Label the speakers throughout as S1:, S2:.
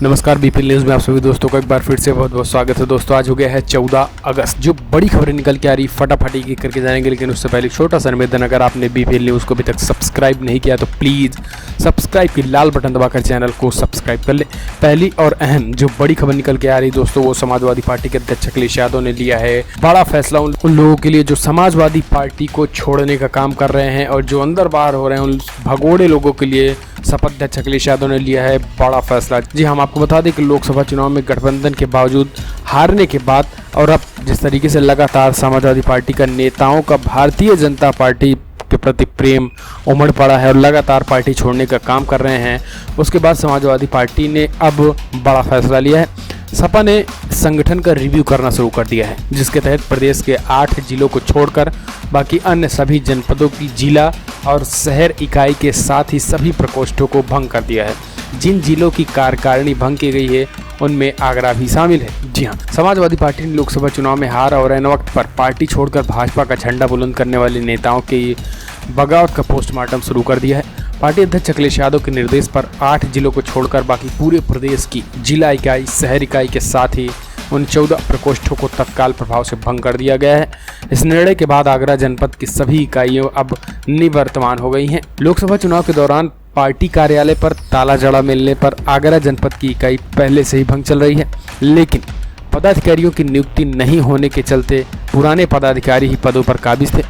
S1: नमस्कार, BPL news में आप सभी दोस्तों का एक बार फिर से बहुत बहुत स्वागत है। दोस्तों आज हो गया है 14 अगस्त। जो बड़ी खबरें निकल के आ रही फटाफट एक करके जाएंगे, लेकिन उससे पहले छोटा सा निवेदन, अगर आपने बीपीएल न्यूज़ को अभी तक सब्सक्राइब नहीं किया तो प्लीज़ सब्सक्राइब की लाल बटन दबाकर चैनल को सब्सक्राइब कर ले। पहली और अहम जो बड़ी खबर निकल के आ रही दोस्तों, वो समाजवादी पार्टी के अध्यक्ष अखिलेश यादव ने लिया है बड़ा फैसला उन लोगों के लिए जो समाजवादी पार्टी को छोड़ने का काम कर रहे हैं और जो अंदर बाहर हो रहे हैं, उन भगोड़े लोगों के लिए सपा अध्यक्ष अखिलेश यादव ने लिया है बड़ा फैसला। जी हम आपको बता दें कि लोकसभा चुनाव में गठबंधन के बावजूद हारने के बाद और अब जिस तरीके से लगातार समाजवादी पार्टी का नेताओं का भारतीय जनता पार्टी के प्रति प्रेम उमड़ पड़ा है और लगातार पार्टी छोड़ने का काम कर रहे हैं, उसके बाद समाजवादी पार्टी ने अब बड़ा फैसला लिया है। सपा ने संगठन का रिव्यू करना शुरू कर दिया है, जिसके तहत प्रदेश के 8 जिलों को छोड़कर बाकी अन्य सभी जनपदों की जिला और शहर इकाई के साथ ही सभी प्रकोष्ठों को भंग कर दिया है। जिन जिलों की कार्यकारिणी भंग की गई है उनमें आगरा भी शामिल है। जी हाँ, समाजवादी पार्टी ने लोकसभा चुनाव में हार और ऐन वक्त पर पार्टी छोड़कर भाजपा का झंडा बुलंद करने वाले नेताओं के बगावत का पोस्टमार्टम शुरू कर दिया है। पार्टी अध्यक्ष अखिलेश यादव के निर्देश पर 8 जिलों को छोड़कर बाकी पूरे प्रदेश की जिला इकाई शहर इकाई के साथ ही उन 14 प्रकोष्ठों को तत्काल प्रभाव से भंग कर दिया गया है। इस निर्णय के बाद आगरा जनपद की सभी इकाइयां अब निवर्तमान हो गई हैं। लोकसभा चुनाव के दौरान पार्टी कार्यालय पर ताला जड़ा मिलने पर आगरा जनपद की इकाई पहले से ही भंग चल रही है, लेकिन पदाधिकारियों की नियुक्ति नहीं होने के चलते पुराने पदाधिकारी ही पदों पर काबिज थे।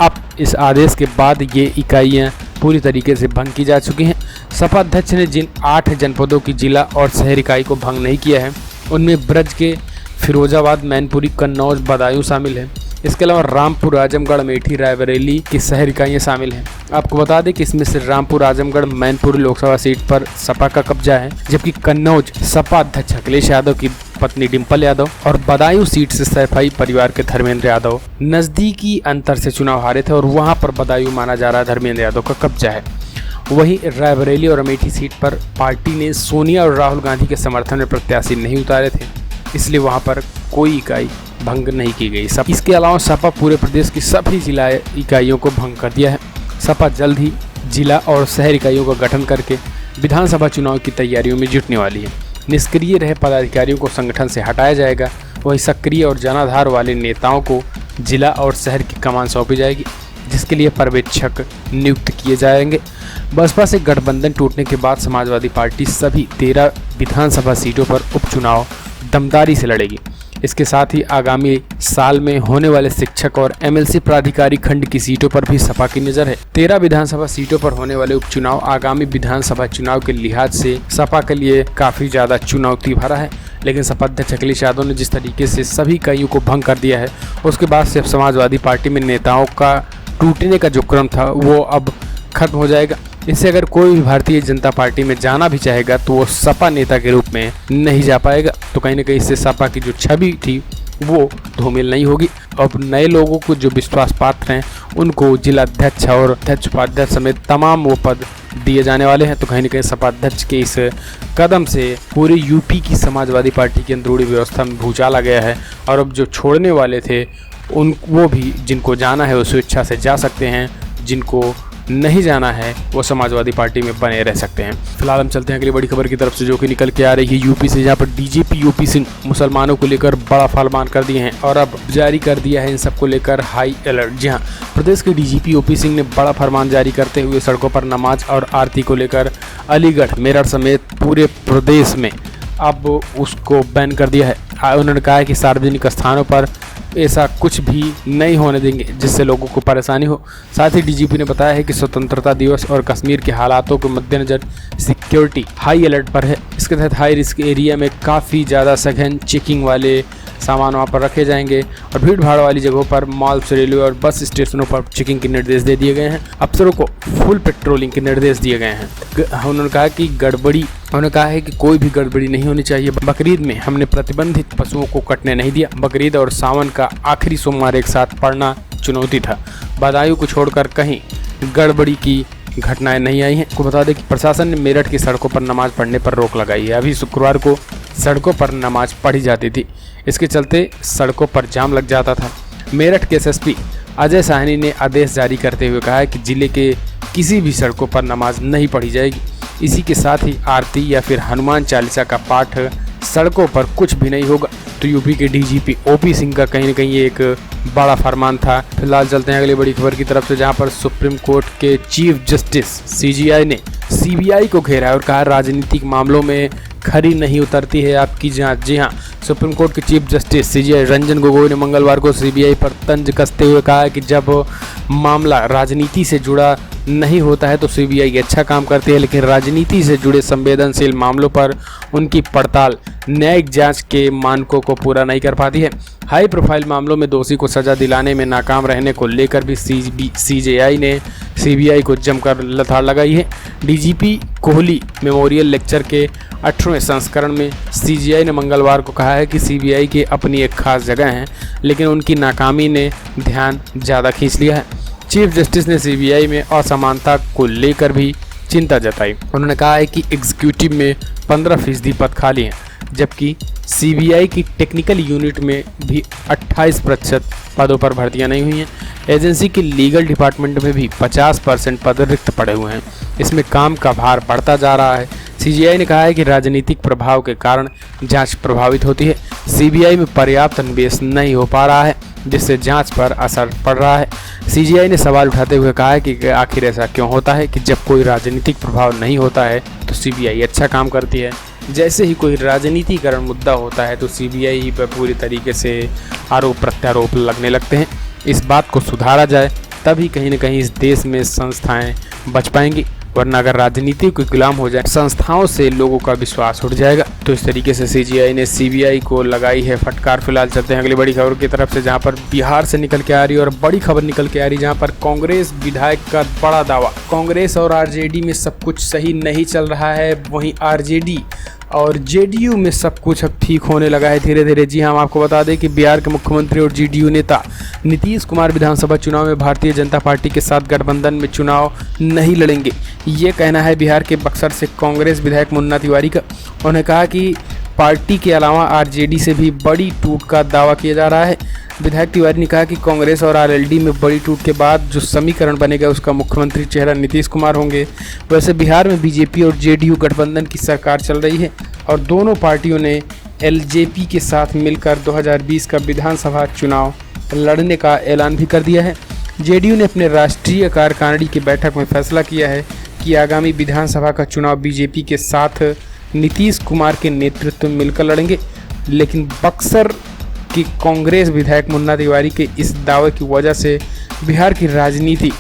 S1: अब इस आदेश के बाद ये इकाइयां पूरी तरीके से भंग की जा चुकी हैं। सपा अध्यक्ष ने जिन 8 जनपदों की जिला और शहर इकाई को भंग नहीं किया है, उनमें ब्रज के फिरोजाबाद, मैनपुरी, कन्नौज, बदायूं शामिल है। इसके अलावा रामपुर, आजमगढ़, अमेठी, रायबरेली की शहर इकाइयाँ शामिल हैं। आपको बता दें कि इसमें से रामपुर, आजमगढ़, मैनपुरी लोकसभा सीट पर सपा का कब्जा है, जबकि कन्नौज सपा अध्यक्ष अखिलेश यादव की पत्नी डिंपल यादव और बदायूं सीट से सैफई परिवार के धर्मेंद्र यादव नजदीकी अंतर से चुनाव हारे थे और वहां पर बदायूं माना जा रहा धर्मेंद्र यादव का कब्जा है। वहीं रायबरेली और अमेठी सीट पर पार्टी ने सोनिया और राहुल गांधी के समर्थन में प्रत्याशी नहीं उतारे थे, इसलिए वहां पर कोई इकाई भंग नहीं की गई। इसके अलावा सपा पूरे प्रदेश की सभी जिला इकाइयों को भंग कर दिया है। सपा जल्द ही जिला और शहर इकाइयों का गठन करके विधानसभा चुनाव की तैयारियों में जुटने वाली है। निष्क्रिय रहे पदाधिकारियों को संगठन से हटाया जाएगा, वहीं सक्रिय और जनाधार वाले नेताओं को जिला और शहर की कमान सौंपी जाएगी, जिसके लिए पर्यवेक्षक नियुक्त किए जाएंगे। बसपा से गठबंधन टूटने के बाद समाजवादी पार्टी सभी 13 विधानसभा सीटों पर उपचुनाव दमदारी से लड़ेगी। इसके साथ ही आगामी साल में होने वाले शिक्षक और एमएलसी प्राधिकारी खंड की सीटों पर भी सपा की नजर है। 13 विधानसभा सीटों पर होने वाले उपचुनाव आगामी विधानसभा चुनाव के लिहाज से सपा के लिए काफी ज्यादा चुनौती भरा है, लेकिन सपा अध्यक्ष अखिलेश यादव ने जिस तरीके से सभी इकाइयों को भंग कर दिया है, उसके बाद से समाजवादी पार्टी में नेताओं का टूटने का जो क्रम था वो अब खत्म हो जाएगा। इससे अगर कोई भी भारतीय जनता पार्टी में जाना भी चाहेगा तो वो सपा नेता के रूप में नहीं जा पाएगा। तो कहीं ना कहीं इससे सपा की जो छवि थी वो धूमिल नहीं होगी। अब नए लोगों को जो विश्वास पात्र हैं उनको जिला अध्यक्ष और अध्यक्ष उपाध्यक्ष समेत तमाम वो पद दिए जाने वाले हैं। तो कहीं ना कहीं सपा अध्यक्ष के इस कदम से पूरे यूपी की समाजवादी पार्टी की अंदरूनी व्यवस्था में भूचाल आ गया है और अब जो छोड़ने वाले थे वो भी जिनको जाना है वो स्वेच्छा से जा सकते हैं, जिनको नहीं जाना है वो समाजवादी पार्टी में बने रह सकते हैं। फिलहाल हम चलते हैं अगली बड़ी खबर की तरफ से, जो कि निकल के आ रही है यूपी से, जहां पर डीजीपी यूपी सिंह मुसलमानों को लेकर बड़ा फरमान कर दिए हैं और अब जारी कर दिया है इन सबको लेकर हाई अलर्ट। जी हाँ, प्रदेश के डीजीपी यूपी सिंह ने बड़ा फरमान जारी करते हुए सड़कों पर नमाज और आरती को लेकर अलीगढ़, मेरठ समेत पूरे प्रदेश में अब उसको बैन कर दिया है। उन्होंने कहा है कि सार्वजनिक स्थानों पर ऐसा कुछ भी नहीं होने देंगे जिससे लोगों को परेशानी हो। साथ ही डीजीपी ने बताया है कि स्वतंत्रता दिवस और कश्मीर के हालातों के मद्देनजर सिक्योरिटी हाई अलर्ट पर है। इसके तहत हाई रिस्क एरिया में काफ़ी ज़्यादा सघन चेकिंग वाले सामान वहाँ पर रखे जाएंगे और भीड़ भाड़ वाली जगहों पर मॉल्स, रेलवे और बस स्टेशनों पर चेकिंग के निर्देश दे दिए गए हैं। अफसरों को फुल पेट्रोलिंग के निर्देश दिए गए हैं। उन्होंने कहा कि उन्होंने कहा है कि कोई भी गड़बड़ी नहीं होनी चाहिए। बकरीद में हमने प्रतिबंधित पशुओं को कटने नहीं दिया। बकरीद और सावन का आखिरी सोमवार एक साथ पड़ना चुनौती था। बदायूं को छोड़कर कहीं गड़बड़ी की घटनाएं नहीं आई हैं। आपको बता दें कि प्रशासन ने मेरठ की सड़कों पर नमाज पढ़ने पर रोक लगाई है। अभी शुक्रवार को सड़कों पर नमाज पढ़ी जाती थी, इसके चलते सड़कों पर जाम लग जाता था। मेरठ के एसएसपी अजय साहनी ने आदेश जारी करते हुए कहा है कि जिले के किसी भी सड़कों पर नमाज नहीं पढ़ी जाएगी। इसी के साथ ही आरती या फिर हनुमान चालीसा का पाठ सड़कों पर कुछ भी नहीं होगा। तो यूपी के डीजीपी ओपी सिंह का कहीं ना कहीं ये एक बड़ा फरमान था। फिलहाल चलते हैं अगली बड़ी खबर की तरफ से, जहां पर सुप्रीम कोर्ट के चीफ जस्टिस सीजीआई ने सीबीआई को घेरा है और कहा राजनीतिक मामलों में खरी नहीं उतरती है आपकी जांच। जी हां, सुप्रीम कोर्ट के chief justice CGI Ranjan Gogoi ने मंगलवार को सीबीआई पर तंज कसते हुए कहा है कि जब मामला राजनीति से जुड़ा नहीं होता है तो सीबीआई अच्छा काम करती है, लेकिन राजनीति से जुड़े संवेदनशील मामलों पर उनकी पड़ताल न्यायिक जांच के मानकों को पूरा नहीं कर पाती है। हाई प्रोफाइल मामलों में दोषी को सजा दिलाने में नाकाम रहने को लेकर भी सीजीआई ने सीबीआई को जमकर लताड़ लगाई है। डीजीपी कोहली मेमोरियल लेक्चर के 18वें संस्करण में सीजीआई ने मंगलवार को कहा है कि सीबीआई की अपनी एक खास जगह है, लेकिन उनकी नाकामी ने ध्यान ज़्यादा खींच लिया है। चीफ जस्टिस ने सीबीआई में असमानता को लेकर भी चिंता जताई। उन्होंने कहा है कि एग्जीक्यूटिव में 15% पद खाली हैं, जबकि सीबीआई की टेक्निकल यूनिट में भी 28% पदों पर भर्तियां नहीं हुई हैं। एजेंसी के लीगल डिपार्टमेंट में भी 50% पद रिक्त पड़े हुए हैं। इसमें काम का भार बढ़ता जा रहा है। सीजीआई ने कहा है कि राजनीतिक प्रभाव के कारण जांच प्रभावित होती है। सीबीआई में पर्याप्त निवेश नहीं हो पा रहा है, जिससे जांच पर असर पड़ रहा है। सीजीआई ने सवाल उठाते हुए कहा है कि आखिर ऐसा क्यों होता है कि जब कोई राजनीतिक प्रभाव नहीं होता है तो सीबीआई अच्छा काम करती है, जैसे ही कोई राजनीतिकरण मुद्दा होता है तो सीबीआई पर पूरी तरीके से आरोप प्रत्यारोप लगने लगते हैं। इस बात को सुधारा जाए तभी कहीं ना कहीं इस देश में संस्थाएं बच पाएंगी, वरना अगर राजनीति के गुलाम हो जाए संस्थाओं से लोगों का विश्वास उठ जाएगा। तो इस तरीके से सीजीआई ने सीबीआई को लगाई है फटकार। फिलहाल चलते हैं अगली बड़ी खबर की तरफ से, जहां पर बिहार से निकल के आ रही है और बड़ी खबर निकल के आ रही है, जहां पर कांग्रेस विधायक का बड़ा दावा। कांग्रेस और आरजेडी में सब कुछ सही नहीं चल रहा है, वहीं आरजेडी और जेडीयू में सब कुछ अब ठीक होने लगा है धीरे धीरे। जी हाँ, हम आपको बता दें कि बिहार के मुख्यमंत्री और जेडीयू नेता नीतीश कुमार विधानसभा चुनाव में भारतीय जनता पार्टी के साथ गठबंधन में चुनाव नहीं लड़ेंगे, ये कहना है बिहार के बक्सर से कांग्रेस विधायक मुन्ना तिवारी का। उन्होंने कहा कि पार्टी के अलावा आरजेडी से भी बड़ी टूट का दावा किया जा रहा है। विधायक तिवारी ने कहा कि कांग्रेस और आरएलडी में बड़ी टूट के बाद जो समीकरण बनेगा उसका मुख्यमंत्री चेहरा नीतीश कुमार होंगे। वैसे बिहार में बीजेपी और जेडीयू गठबंधन की सरकार चल रही है और दोनों पार्टियों ने एलजेपी के साथ मिलकर 2020 का विधानसभा चुनाव लड़ने का ऐलान भी कर दिया है। जेडीयू ने अपने राष्ट्रीय कार्यकारिणी की बैठक में फैसला किया है कि आगामी विधानसभा का चुनाव बीजेपी के साथ नीतीश कुमार के नेतृत्व में मिलकर लड़ेंगे, लेकिन बक्सर की कांग्रेस विधायक मुन्ना तिवारी के इस दावे की वजह से बिहार की राजनीति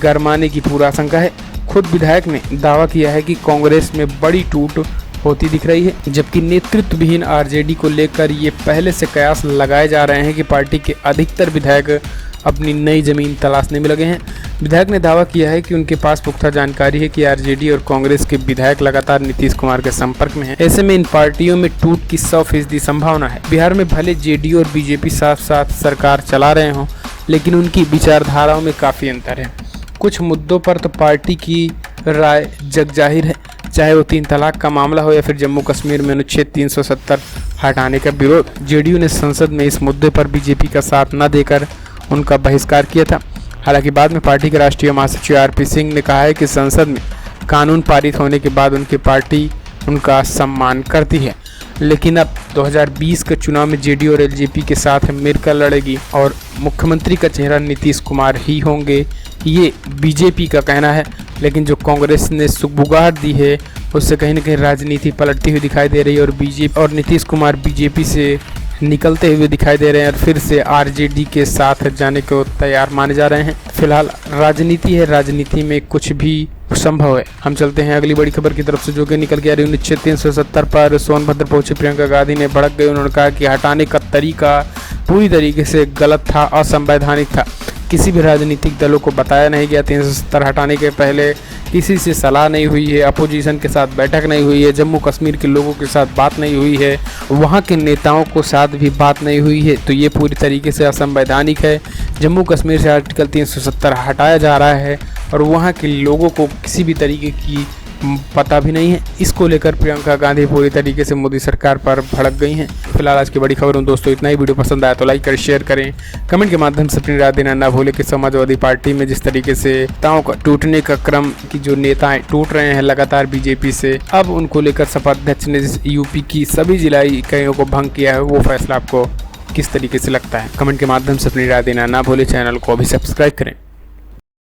S1: गरमाने की पूरा आशंका है। खुद विधायक ने दावा किया है कि कांग्रेस में बड़ी टूट होती दिख रही है, जबकि नेतृत्व विहीन आरजेडी को लेकर ये पहले से कयास लगाए जा रहे हैं कि पार्टी के अधिकतर विधायक अपनी नई जमीन तलाशने में लगे हैं। विधायक ने दावा किया है कि उनके पास पुख्ता जानकारी है कि आरजेडी और कांग्रेस के विधायक लगातार नीतीश कुमार के संपर्क में हैं। ऐसे में इन पार्टियों में टूट की 100% संभावना है। बिहार में भले जेडीयू और बीजेपी साथ साथ सरकार चला रहे हों, लेकिन उनकी विचारधाराओं में काफ़ी अंतर है। कुछ मुद्दों पर तो पार्टी की राय जग जाहिर है, चाहे वो 3 तलाक का मामला हो या फिर जम्मू कश्मीर में अनुच्छेद 370 हटाने का विरोध। जेडीयू ने संसद में इस मुद्दे पर बीजेपी का साथ न देकर उनका बहिष्कार किया था। हालांकि बाद में पार्टी के राष्ट्रीय महासचिव आरपी सिंह ने कहा है कि संसद में कानून पारित होने के बाद उनकी पार्टी उनका सम्मान करती है, लेकिन अब 2020 के चुनाव में जेडीयू और एलजेपी के साथ मिलकर लड़ेगी और मुख्यमंत्री का चेहरा नीतीश कुमार ही होंगे, ये बीजेपी का कहना है। लेकिन जो कांग्रेस ने सुगबुगाहट दी है उससे कहीं ना कहीं राजनीति पलटती हुई दिखाई दे रही है और बीजेपी और नीतीश कुमार बीजेपी से निकलते हुए दिखाई दे रहे हैं और फिर से आरजेडी के साथ जाने को तैयार माने जा रहे हैं। फिलहाल राजनीति है, राजनीति में कुछ भी संभव है। हम चलते हैं अगली बड़ी खबर की तरफ से, जो कि निकल के आ रही है। अनुच्छेद 370 पर सोनभद्र पहुंची प्रियंका गांधी ने भड़क गई। उन्होंने कहा कि हटाने का तरीका पूरी तरीके से गलत था, असंवैधानिक था। किसी भी राजनीतिक दलों को बताया नहीं गया। 370 हटाने के पहले किसी से सलाह नहीं हुई है, अपोजिशन के साथ बैठक नहीं हुई है, जम्मू कश्मीर के लोगों के साथ बात नहीं हुई है, वहाँ के नेताओं को साथ भी बात नहीं हुई है, तो ये पूरी तरीके से असंवैधानिक है। जम्मू कश्मीर से आर्टिकल 370 हटाया जा रहा है और वहाँ के लोगों को किसी भी तरीके की पता भी नहीं है। इसको लेकर प्रियंका गांधी पूरी तरीके से मोदी सरकार पर भड़क गई हैं। फिलहाल आज की बड़ी खबर दोस्तों इतना ही। वीडियो पसंद आया तो लाइक करें, शेयर करें, कमेंट के माध्यम से अपनी राय देना ना भूलें कि समाजवादी पार्टी में जिस तरीके से नेताओं का टूटने का क्रम की जो नेताएं टूट रहे हैं लगातार बीजेपी से, अब उनको लेकर सपा अध्यक्ष ने यूपी की सभी जिला इकाइयों को भंग किया है, वो फैसला आपको किस तरीके से लगता है? कमेंट के माध्यम से अपनी राय देना ना भूलें। चैनल को अभी सब्सक्राइब करें।